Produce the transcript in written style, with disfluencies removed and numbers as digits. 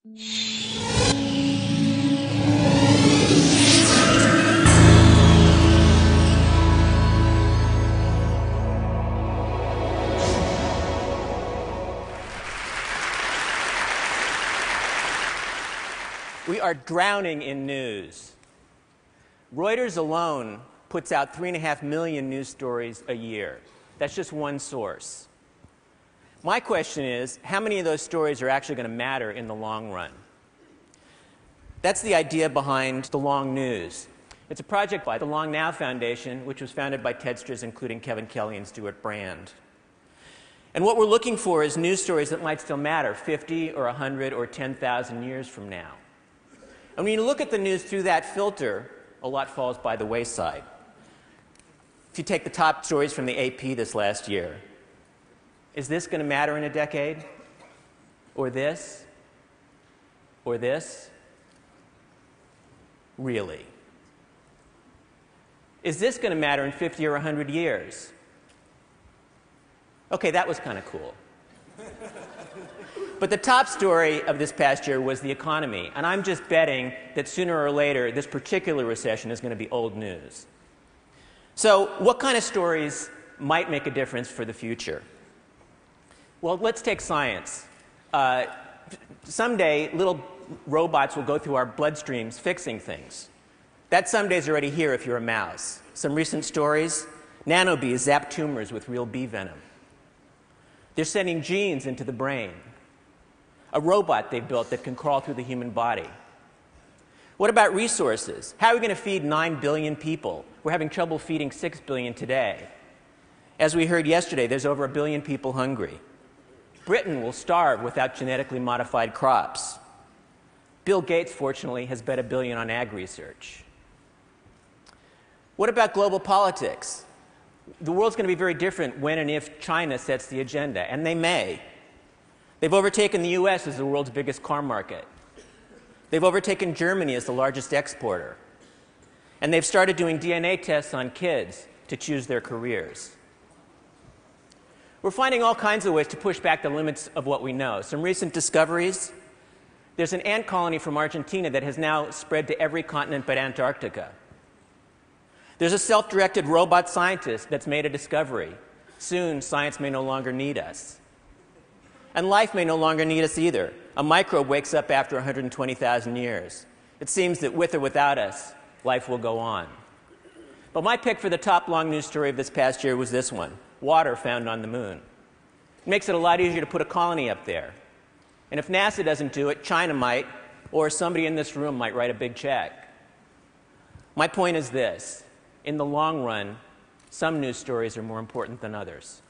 We are drowning in news. Reuters alone puts out 3.5 million news stories a year. That's just one source. My question is, how many of those stories are actually going to matter in the long run? That's the idea behind The Long News. It's a project by the Long Now Foundation, which was founded by TEDsters, including Kevin Kelly and Stuart Brand. And what we're looking for is news stories that might still matter 50 or 100 or 10,000 years from now. And when you look at the news through that filter, a lot falls by the wayside. If you take the top stories from the AP this last year, is this going to matter in a decade? Or this? Or this? Really? Is this going to matter in 50 or 100 years? Okay, that was kind of cool. But the top story of this past year was the economy, and I'm just betting that sooner or later this particular recession is going to be old news. So what kind of stories might make a difference for the future? Well, let's take science. Someday, little robots will go through our bloodstreams fixing things. That someday is already here if you're a mouse. Some recent stories: nanobees zap tumors with real bee venom. They're sending genes into the brain. A robot they built that can crawl through the human body. What about resources? How are we going to feed 9 billion people? We're having trouble feeding 6 billion today. As we heard yesterday, there's over 1 billion people hungry. Britain will starve without genetically modified crops. Bill Gates, fortunately, has bet $1 billion on ag research. What about global politics? The world's going to be very different when and if China sets the agenda, and they may. They've overtaken the US as the world's biggest car market. They've overtaken Germany as the largest exporter. And they've started doing DNA tests on kids to choose their careers. We're finding all kinds of ways to push back the limits of what we know. Some recent discoveries: there's an ant colony from Argentina that has now spread to every continent but Antarctica. There's a self-directed robot scientist that's made a discovery. Soon, science may no longer need us. And life may no longer need us either. A microbe wakes up after 120,000 years. It seems that with or without us, life will go on. But my pick for the top long news story of this past year was this one: water found on the moon. It makes it a lot easier to put a colony up there. And if NASA doesn't do it, China might, or somebody in this room might write a big check. My point is this: in the long run, some news stories are more important than others.